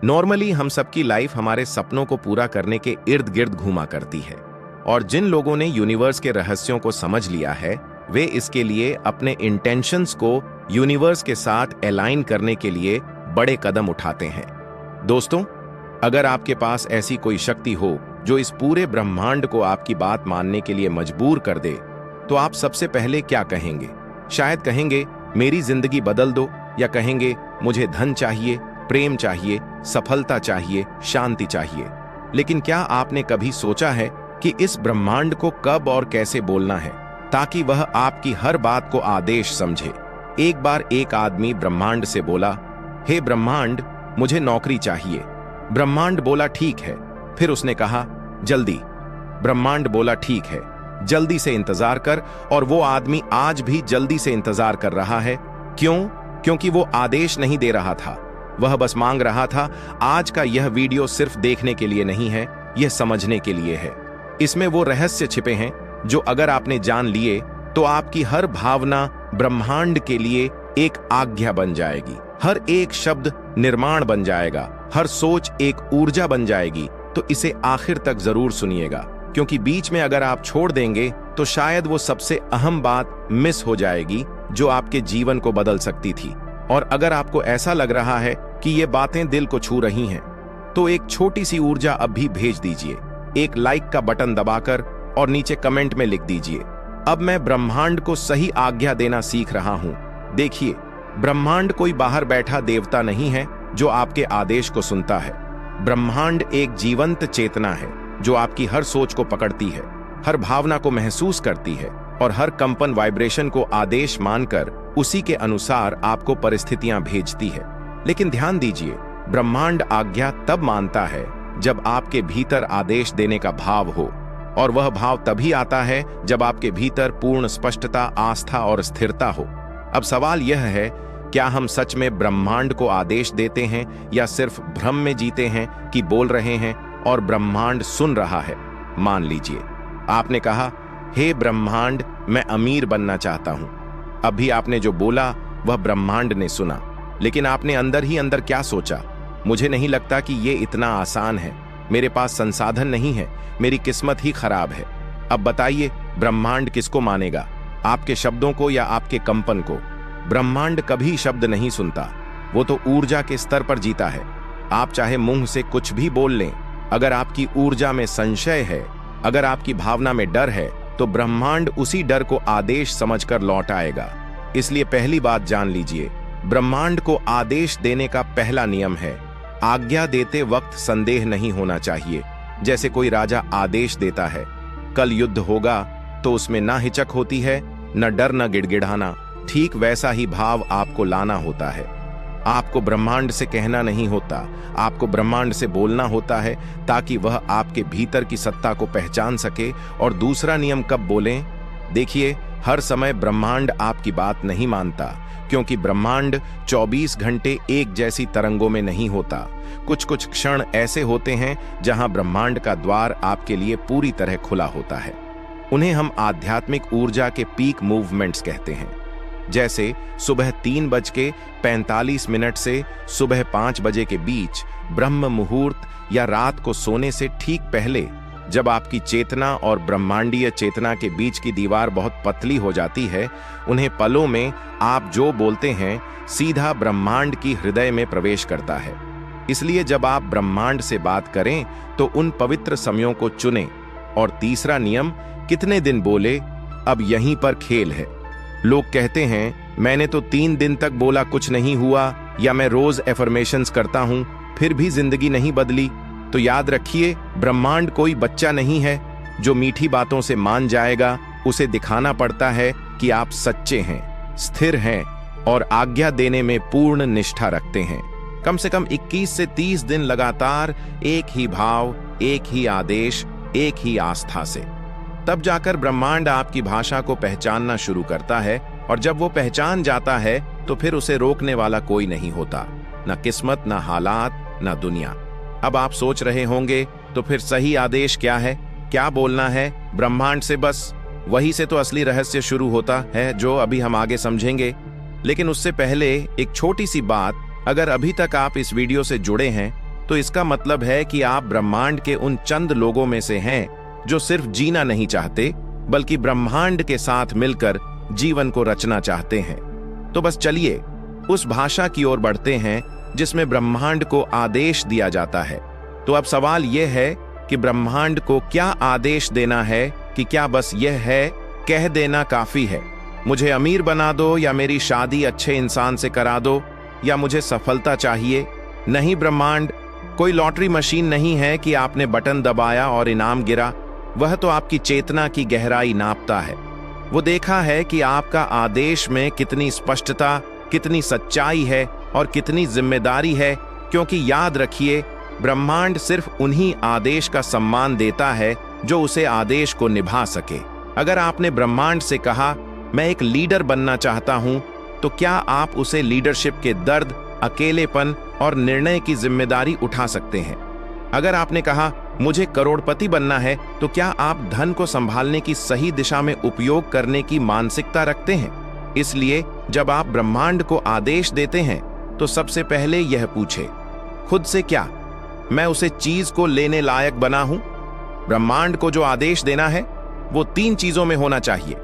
Normally हम सबकी life हमारे सपनों को पूरा करने के इर्द गिर्द घूमा करती है, और जिन लोगों ने यूनिवर्स के रहस्यों को समझ लिया है वे इसके लिए अपने इंटेंशंस को यूनिवर्स के साथ अलाइन करने के लिए बड़े कदम उठाते हैं। दोस्तों, अगर आपके पास ऐसी कोई शक्ति हो जो इस पूरे ब्रह्मांड को आपकी बात मानने के लिए मजबूर कर दे, तो आप सबसे पहले क्या कहेंगे? शायद कहेंगे मेरी जिंदगी बदल दो, या कहेंगे मुझे धन चाहिए, प्रेम चाहिए, सफलता चाहिए, शांति चाहिए। लेकिन क्या आपने कभी सोचा है कि इस ब्रह्मांड को कब और कैसे बोलना है ताकि वह आपकी हर बात को आदेश समझे? एक बार एक आदमी ब्रह्मांड से बोला, हे ब्रह्मांड, मुझे नौकरी चाहिए। ब्रह्मांड बोला ठीक है। फिर उसने कहा जल्दी। ब्रह्मांड बोला ठीक है, जल्दी से इंतजार कर। और वो आदमी आज भी जल्दी से इंतजार कर रहा है। क्यों? क्योंकि वो आदेश नहीं दे रहा था, वह बस मांग रहा था। आज का यह वीडियो सिर्फ देखने के लिए नहीं है, यह समझने के लिए है। इसमें वो रहस्य छिपे हैं जो अगर आपने जान लिए तो आपकी हर भावना ब्रह्मांड के लिए एक आज्ञा बन जाएगी, हर एक शब्द निर्माण बन जाएगा, हर सोच एक ऊर्जा बन जाएगी। तो इसे आखिर तक जरूर सुनिएगा, क्योंकि बीच में अगर आप छोड़ देंगे तो शायद वो सबसे अहम बात मिस हो जाएगी जो आपके जीवन को बदल सकती थी। और अगर आपको ऐसा लग रहा है कि ये बातें दिल को छू रही हैं, तो एक छोटी सी ऊर्जा अब भी भेज दीजिए, एक लाइक का बटन दबाकर, और नीचे कमेंट में लिख दीजिए, अब मैं ब्रह्मांड को सही आज्ञा देना सीख रहा हूं। देखिए, ब्रह्मांड कोई बाहर बैठा देवता नहीं है जो आपके आदेश को सुनता है। ब्रह्मांड एक जीवंत चेतना है जो आपकी हर सोच को पकड़ती है, हर भावना को महसूस करती है, और हर कंपन वाइब्रेशन को आदेश मानकर उसी के अनुसार आपको परिस्थितियां भेजती है। लेकिन ध्यान दीजिए, ब्रह्मांड आज्ञा तब मानता है जब आपके भीतर आदेश देने का भाव हो, और वह भाव तभी आता है जब आपके भीतर पूर्ण स्पष्टता, आस्था और स्थिरता हो। अब सवाल यह है, क्या हम सच में ब्रह्मांड को आदेश देते हैं या सिर्फ भ्रम में जीते हैं कि बोल रहे हैं और ब्रह्मांड सुन रहा है? मान लीजिए आपने कहा, हे ब्रह्मांड, मैं अमीर बनना चाहता हूं। अभी आपने जो बोला वह ब्रह्मांड ने सुना, लेकिन आपने अंदर ही अंदर क्या सोचा? मुझे नहीं लगता कि ये इतना आसान है, मेरे पास संसाधन नहीं है, मेरी किस्मत ही खराब है। अब बताइए, ब्रह्मांड किसको मानेगा, आपके शब्दों को या आपके कंपन को? ब्रह्मांड कभी शब्द नहीं सुनता, वो तो ऊर्जा के स्तर पर जीता है। आप चाहे मुंह से कुछ भी बोल लें, अगर आपकी ऊर्जा में संशय है, अगर आपकी भावना में डर है, तो ब्रह्मांड उसी डर को आदेश समझकर लौट आएगा। इसलिए पहली बात जान लीजिए, ब्रह्मांड को आदेश देने का पहला नियम है, आज्ञा देते वक्त संदेह नहीं होना चाहिए। जैसे कोई राजा आदेश देता है, कल युद्ध होगा, तो उसमें ना हिचक होती है, न डर, न गिड़गिड़ाना। ठीक वैसा ही भाव आपको लाना होता है। आपको ब्रह्मांड से कहना नहीं होता, आपको ब्रह्मांड से बोलना होता है, ताकि वह आपके भीतर की सत्ता को पहचान सके। और दूसरा नियम कब बोलें? देखिए, हर समय ब्रह्मांड आपकी बात नहीं मानता, क्योंकि ब्रह्मांड 24 घंटे एक जैसी तरंगों में नहीं होता। कुछ कुछ क्षण ऐसे होते हैं जहां ब्रह्मांड का द्वार आपके लिए पूरी तरह खुला होता है। उन्हें हम आध्यात्मिक ऊर्जा के पीक मूवमेंट्स कहते हैं। जैसे सुबह 3:45 से सुबह 5 बजे के बीच ब्रह्म मुहूर्त, या रात को सोने से ठीक पहले, जब आपकी चेतना और ब्रह्मांडीय चेतना के बीच की दीवार बहुत पतली हो जाती है। उन्हें पलों में आप जो बोलते हैं सीधा ब्रह्मांड की हृदय में प्रवेश करता है। इसलिए जब आप ब्रह्मांड से बात करें तो उन पवित्र समयों को चुनें। और तीसरा नियम, कितने दिन बोले, अब यहीं पर खेल है। लोग कहते हैं मैंने तो 3 दिन तक बोला, कुछ नहीं हुआ, या मैं रोज एफर्मेशंस करता हूं फिर भी जिंदगी नहीं बदली। तो याद रखिए, ब्रह्मांड कोई बच्चा नहीं है जो मीठी बातों से मान जाएगा। उसे दिखाना पड़ता है कि आप सच्चे हैं, स्थिर हैं और आज्ञा देने में पूर्ण निष्ठा रखते हैं। कम से कम 21 से 30 दिन लगातार एक ही भाव, एक ही आदेश, एक ही आस्था से। तब जाकर ब्रह्मांड आपकी भाषा को पहचानना शुरू करता है, और जब वो पहचान जाता है तो फिर उसे रोकने वाला कोई नहीं होता, न किस्मत, न हालात, न दुनिया। अब आप सोच रहे होंगे, तो फिर सही आदेश क्या है, क्या बोलना है? ब्रह्मांड से बस वही से तो असली रहस्य शुरू होता है, जो अभी हम आगे समझेंगे। लेकिन उससे पहले एक छोटी सी बात, अगर अभी तक आप इस वीडियो से जुड़े हैं तो इसका मतलब है कि आप ब्रह्मांड के उन चंद लोगों में से हैं जो सिर्फ जीना नहीं चाहते, बल्कि ब्रह्मांड के साथ मिलकर जीवन को रचना चाहते हैं। तो बस चलिए उस भाषा की ओर बढ़ते हैं जिसमें ब्रह्मांड को आदेश दिया जाता है। तो अब सवाल यह है कि ब्रह्मांड को क्या आदेश देना है, कि क्या बस यह है कह देना काफी है, मुझे अमीर बना दो, या मेरी शादी अच्छे इंसान से करा दो, या मुझे सफलता चाहिए। नहीं, ब्रह्मांड कोई लॉटरी मशीन नहीं है कि आपने बटन दबाया और इनाम गिरा। वह तो आपकी चेतना की गहराई नापता है। वो देखा है कि आपका आदेश में कितनी स्पष्टता, कितनी सच्चाई है और कितनी जिम्मेदारी है। क्योंकि याद रखिए, ब्रह्मांड सिर्फ उन्हीं आदेश का सम्मान देता है जो उसे आदेश को निभा सके। अगर आपने ब्रह्मांड से कहा मैं एक लीडर बनना चाहता हूं, तो क्या आप उसे लीडरशिप के दर्द, अकेलेपन और निर्णय की जिम्मेदारी उठा सकते हैं? अगर आपने कहा मुझे करोड़पति बनना है, तो क्या आप धन को संभालने की सही दिशा में उपयोग करने की मानसिकता रखते हैं? इसलिए जब आप ब्रह्मांड को आदेश देते हैं, तो सबसे पहले यह पूछे खुद से, क्या मैं उसे चीज को लेने लायक बना हूं? ब्रह्मांड को जो आदेश देना है वो 3 चीजों में होना चाहिए।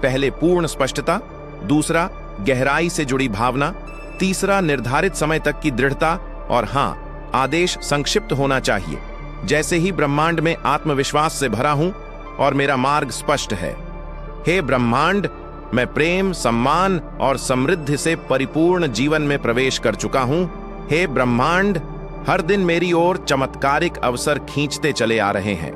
पहले पूर्ण स्पष्टता, दूसरा गहराई से जुड़ी भावना, तीसरा निर्धारित समय तक की दृढ़ता। और हां, आदेश संक्षिप्त होना चाहिए, जैसे ही ब्रह्मांड में आत्मविश्वास से भरा हूं और मेरा मार्ग स्पष्ट है। हे ब्रह्मांड, मैं प्रेम, सम्मान और समृद्धि से परिपूर्ण जीवन में प्रवेश कर चुका हूं। हे ब्रह्मांड, हर दिन मेरी ओर चमत्कारिक अवसर खींचते चले आ रहे हैं।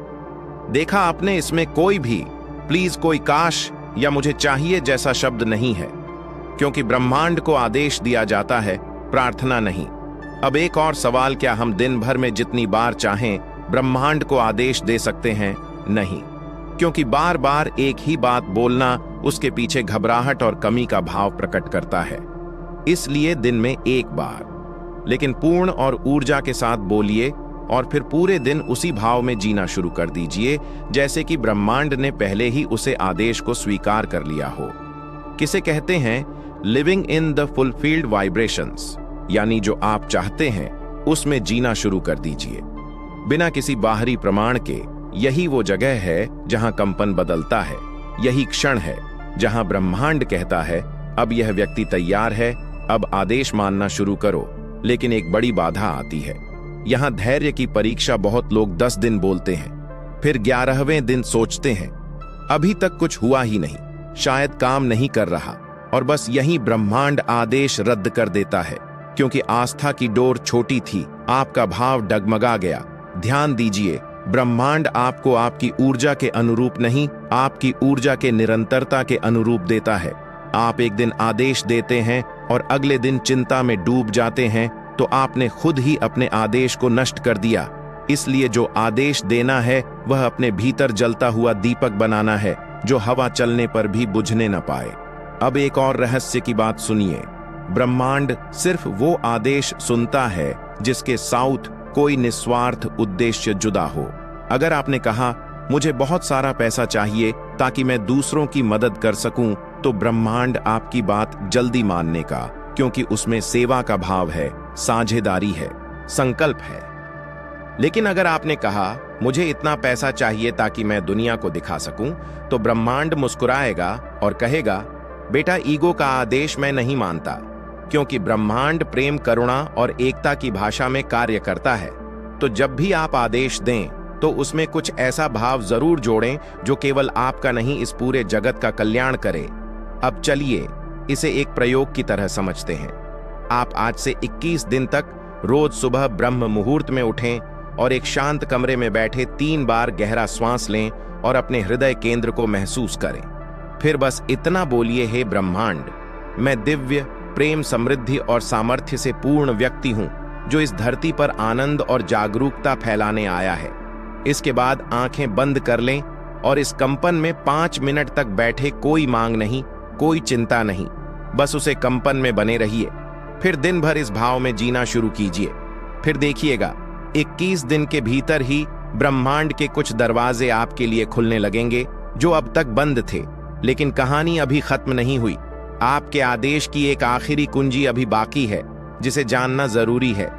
देखा आपने, इसमें कोई भी प्लीज, कोई काश या मुझे चाहिए जैसा शब्द नहीं है, क्योंकि ब्रह्मांड को आदेश दिया जाता है, प्रार्थना नहीं। अब एक और सवाल, क्या हम दिन भर में जितनी बार चाहें ब्रह्मांड को आदेश दे सकते हैं? नहीं, क्योंकि बार बार एक ही बात बोलना उसके पीछे घबराहट और कमी का भाव प्रकट करता है। इसलिए दिन में एक बार, लेकिन पूर्ण और ऊर्जा के साथ बोलिए, और फिर पूरे दिन उसी भाव में जीना शुरू कर दीजिए, जैसे कि ब्रह्मांड ने पहले ही उसे आदेश को स्वीकार कर लिया हो। किसे कहते हैं living in the fulfilled vibrations, यानी जो आप चाहते हैं उसमें जीना शुरू कर दीजिए बिना किसी बाहरी प्रमाण के। यही वो जगह है जहां कंपन बदलता है। यही क्षण है जहां ब्रह्मांड कहता है अब यह व्यक्ति तैयार है, अब आदेश मानना शुरू करो। लेकिन एक बड़ी बाधा आती है। यहां धैर्य की परीक्षा। बहुत लोग 10 दिन बोलते हैं, फिर 11वें दिन सोचते हैं अभी तक कुछ हुआ ही नहीं, शायद काम नहीं कर रहा, और बस यही ब्रह्मांड आदेश रद्द कर देता है। क्योंकि आस्था की डोर छोटी थी, आपका भाव डगमगा गया। ध्यान दीजिए, ब्रह्मांड आपको आपकी ऊर्जा के अनुरूप नहीं, आपकी ऊर्जा के निरंतरता के अनुरूप देता है। आप एक दिन आदेश देते हैं और अगले दिन चिंता में डूब जाते हैं, तो आपने खुद ही अपने आदेश को नष्ट कर दिया। इसलिए जो आदेश देना है वह अपने भीतर जलता हुआ दीपक बनाना है, जो हवा चलने पर भी बुझने न पाए। अब एक और रहस्य की बात सुनिए। ब्रह्मांड सिर्फ वो आदेश सुनता है जिसके साउथ कोई निस्वार्थ उद्देश्य जुदा हो। अगर आपने कहा मुझे बहुत सारा पैसा चाहिए ताकि मैं दूसरों की मदद कर सकूं, तो ब्रह्मांड आपकी बात जल्दी मानने का, क्योंकि उसमें सेवा का भाव है, साझेदारी है, संकल्प है। लेकिन अगर आपने कहा मुझे इतना पैसा चाहिए ताकि मैं दुनिया को दिखा सकूं, तो ब्रह्मांड मुस्कुराएगा और कहेगा बेटा, ईगो का आदेश मैं नहीं मानता, क्योंकि ब्रह्मांड प्रेम, करुणा और एकता की भाषा में कार्य करता है। तो जब भी आप आदेश दें, तो उसमें कुछ ऐसा भाव जरूर जोड़ें जो केवल आपका नहीं, इस पूरे जगत का कल्याण करे। अब चलिए इसे एक प्रयोग की तरह समझते हैं। आप आज से 21 दिन तक रोज सुबह ब्रह्म मुहूर्त में उठें और एक शांत कमरे में बैठे 3 बार गहरा श्वास लें और अपने हृदय केंद्र को महसूस करें। फिर बस इतना बोलिए, हे ब्रह्मांड, मैं दिव्य, प्रेम, समृद्धि और सामर्थ्य से पूर्ण व्यक्ति हूं, जो इस धरती पर आनंद और जागरूकता फैलाने आया है। इसके बाद आंखें बंद कर लें और इस कंपन में 5 मिनट तक बैठे, कोई मांग नहीं, कोई चिंता नहीं, बस उसे कंपन में बने रहिए। फिर दिन भर इस भाव में जीना शुरू कीजिए। फिर देखिएगा 21 दिन के भीतर ही ब्रह्मांड के कुछ दरवाजे आपके लिए खुलने लगेंगे जो अब तक बंद थे। लेकिन कहानी अभी खत्म नहीं हुई। आपके आदेश की एक आखिरी कुंजी अभी बाकी है, जिसे जानना जरूरी है।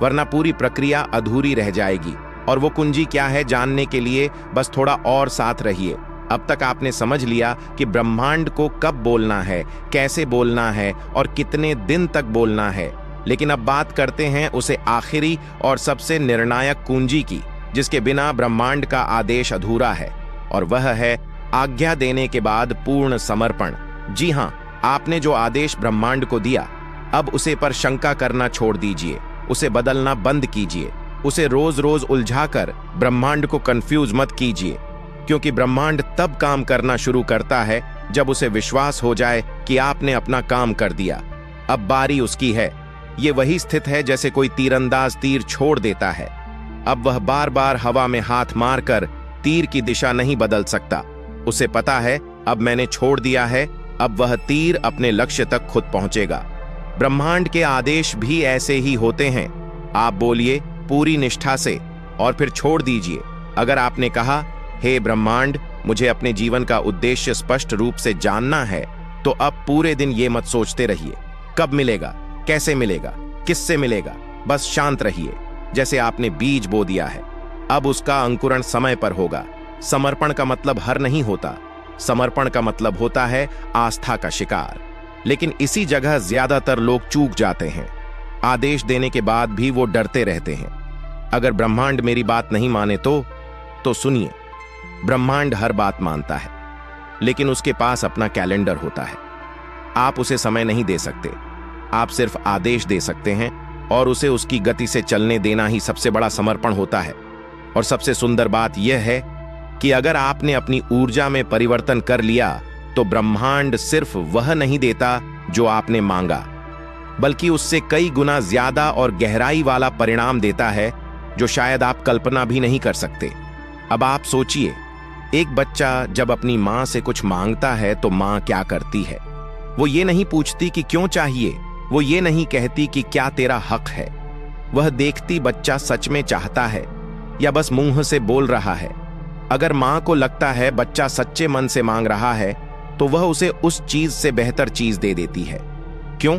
वरना पूरी प्रक्रिया अधूरी रह जाएगी। और वो कुंजी क्या है जानने के लिए बस थोड़ा और साथ रहिए। अब तक आपने समझ लिया कि ब्रह्मांड को कब बोलना है, कैसे बोलना है और कितने दिन तक बोलना है। लेकिन अब बात करते हैं उसे आखिरी और सबसे निर्णायक कुंजी की, जिसके बिना ब्रह्मांड का आदेश अधूरा है, और वह है आज्ञा देने के बाद पूर्ण समर्पण। जी हाँ, आपने जो आदेश ब्रह्मांड को दिया, अब उसे पर शंका करना छोड़ दीजिए, उसे बदलना बंद कीजिए, उसे रोज रोज उलझाकर ब्रह्मांड को कंफ्यूज मत कीजिए, क्योंकि ब्रह्मांड तब काम करना शुरू करता है जब उसे विश्वास हो जाए कि आपने अपना काम कर दिया। अब बारी उसकी है। ये वही स्थित है जैसे कोई तीरंदाज तीर छोड़ देता है। अब वह बार बार हवा में हाथ मारकर तीर की दिशा नहीं बदल सकता। उसे पता है अब मैंने छोड़ दिया है, अब वह तीर अपने लक्ष्य तक खुद पहुंचेगा। ब्रह्मांड के आदेश भी ऐसे ही होते हैं। आप बोलिए पूरी निष्ठा से और फिर छोड़ दीजिए। अगर आपने कहा, हे ब्रह्मांड, मुझे अपने जीवन का उद्देश्य स्पष्ट रूप से जानना है, तो अब पूरे दिन ये मत सोचते रहिए कब मिलेगा, कैसे मिलेगा, किससे मिलेगा। बस शांत रहिए, जैसे आपने बीज बो दिया है। अब उसका अंकुरण समय पर होगा। समर्पण का मतलब हर नहीं होता, समर्पण का मतलब होता है आस्था का शिकार। लेकिन इसी जगह ज्यादातर लोग चूक जाते हैं। आदेश देने के बाद भी वो डरते रहते हैं। अगर ब्रह्मांड मेरी बात नहीं माने तो सुनिए, ब्रह्मांड हर बात मानता है, लेकिन उसके पास अपना कैलेंडर होता है। आप उसे समय नहीं दे सकते, आप सिर्फ आदेश दे सकते हैं, और उसे उसकी गति से चलने देना ही सबसे बड़ा समर्पण होता है। और सबसे सुंदर बात यह है कि अगर आपने अपनी ऊर्जा में परिवर्तन कर लिया, तो ब्रह्मांड सिर्फ वह नहीं देता जो आपने मांगा, बल्कि उससे कई गुना ज्यादा और गहराई वाला परिणाम देता है, जो शायद आप कल्पना भी नहीं कर सकते। अब आप सोचिए, एक बच्चा जब अपनी मां से कुछ मांगता है तो मां क्या करती है? वो ये नहीं पूछती कि क्यों चाहिए, वो ये नहीं कहती कि क्या तेरा हक है। वह देखती बच्चा सच में चाहता है या बस मुंह से बोल रहा है। अगर मां को लगता है बच्चा सच्चे मन से मांग रहा है, तो वह उसे उस चीज से बेहतर चीज दे देती है। क्यों?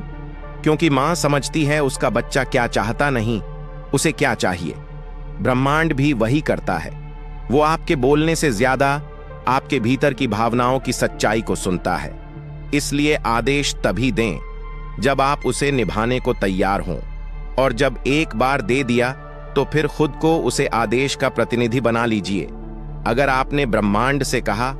क्योंकि मां समझती है उसका बच्चा क्या चाहता नहीं, उसे क्या चाहिए। ब्रह्मांड भी वही करता है। वो आपके बोलने से ज्यादा आपके भीतर की भावनाओं की सच्चाई को सुनता है। इसलिए आदेश तभी दें जब आप उसे निभाने को तैयार हों, और जब एक बार दे दिया तो फिर खुद को उसे आदेश का प्रतिनिधि बना लीजिए। अगर आपने ब्रह्मांड से कहा,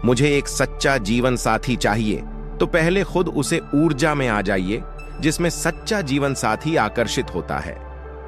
मुझे एक सच्चा जीवन साथी चाहिए, तो पहले खुद उसे ऊर्जा में आ जाइए जिसमें सच्चा जीवन साथी आकर्षित होता है।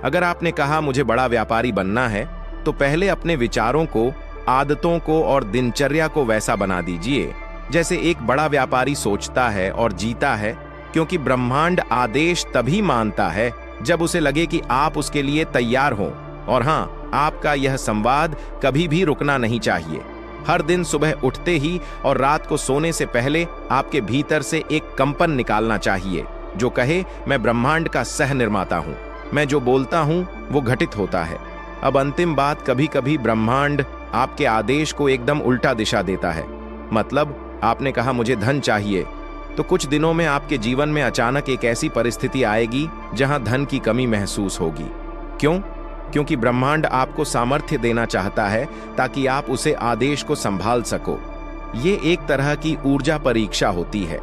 अगर आपने कहा, मुझे बड़ा व्यापारी बनना है, तो पहले अपने विचारों को, आदतों को और दिनचर्या को वैसा बना दीजिए जैसे एक बड़ा व्यापारी सोचता है और जीता है, क्योंकि ब्रह्मांड आदेश तभी मानता है जब उसे लगे कि आप उसके लिए तैयार हों। और हाँ, आपका यह संवाद कभी भी रुकना नहीं चाहिए। हर दिन सुबह उठते ही और रात को सोने से पहले आपके भीतर से एक कंपन निकालना चाहिए जो कहे, मैं ब्रह्मांड का सह निर्माता हूं, मैं जो बोलता हूं वो घटित होता है। अब अंतिम बात, कभी कभी ब्रह्मांड आपके आदेश को एकदम उल्टा दिशा देता है। मतलब आपने कहा, मुझे धन चाहिए, तो कुछ दिनों में आपके जीवन में अचानक एक ऐसी परिस्थिति आएगी जहां धन की कमी महसूस होगी। क्यों? क्योंकि ब्रह्मांड आपको सामर्थ्य देना चाहता है ताकि आप उसे आदेश को संभाल सको। ये एक तरह की ऊर्जा परीक्षा होती है।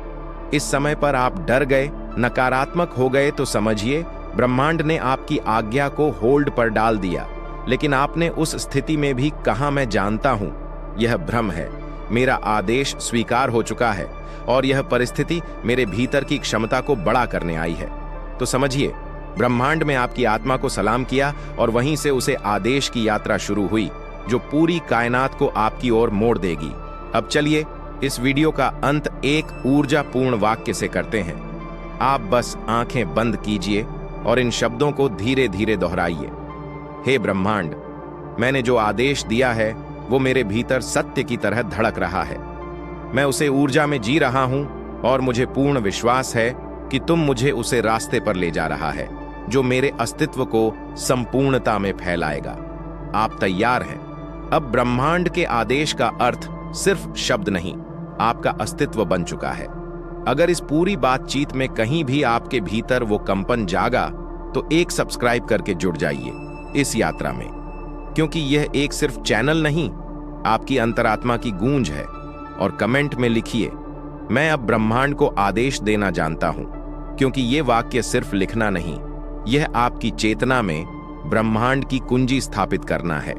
इस समय पर आप डर गए, नकारात्मक हो गए, तो समझिए ब्रह्मांड ने आपकी आज्ञा को होल्ड पर डाल दिया। लेकिन आपने उस स्थिति में भी कहा, मैं जानता हूं यह भ्रम है, मेरा आदेश स्वीकार हो चुका है और यह परिस्थिति मेरे भीतर की क्षमता को बड़ा करने आई है। तो समझिए, ब्रह्मांड में आपकी आत्मा को सलाम किया और वहीं से उसे आदेश की यात्रा शुरू हुई जो पूरी कायनात को आपकी ओर मोड़ देगी। अब चलिए इस वीडियो का अंत एक ऊर्जापूर्ण वाक्य से करते हैं। आप बस आंखें बंद कीजिए और इन शब्दों को धीरे धीरे दोहराइए। हे ब्रह्मांड, मैंने जो आदेश दिया है वो मेरे भीतर सत्य की तरह धड़क रहा है। मैं उसे ऊर्जा में जी रहा हूं और मुझे पूर्ण विश्वास है कि तुम मुझे उसे रास्ते पर ले जा रहा है जो मेरे अस्तित्व को संपूर्णता में फैलाएगा। आप तैयार हैं? अब ब्रह्मांड के आदेश का अर्थ सिर्फ शब्द नहीं, आपका अस्तित्व बन चुका है। अगर इस पूरी बातचीत में कहीं भी आपके भीतर वो कंपन जागा, तो एक सब्सक्राइब करके जुड़ जाइए इस यात्रा में, क्योंकि यह एक सिर्फ चैनल नहीं, आपकी अंतरात्मा की गूंज है। और कमेंट में लिखिए, मैं अब ब्रह्मांड को आदेश देना जानता हूं, क्योंकि ये वाक्य सिर्फ लिखना नहीं, यह आपकी चेतना में ब्रह्मांड की कुंजी स्थापित करना है।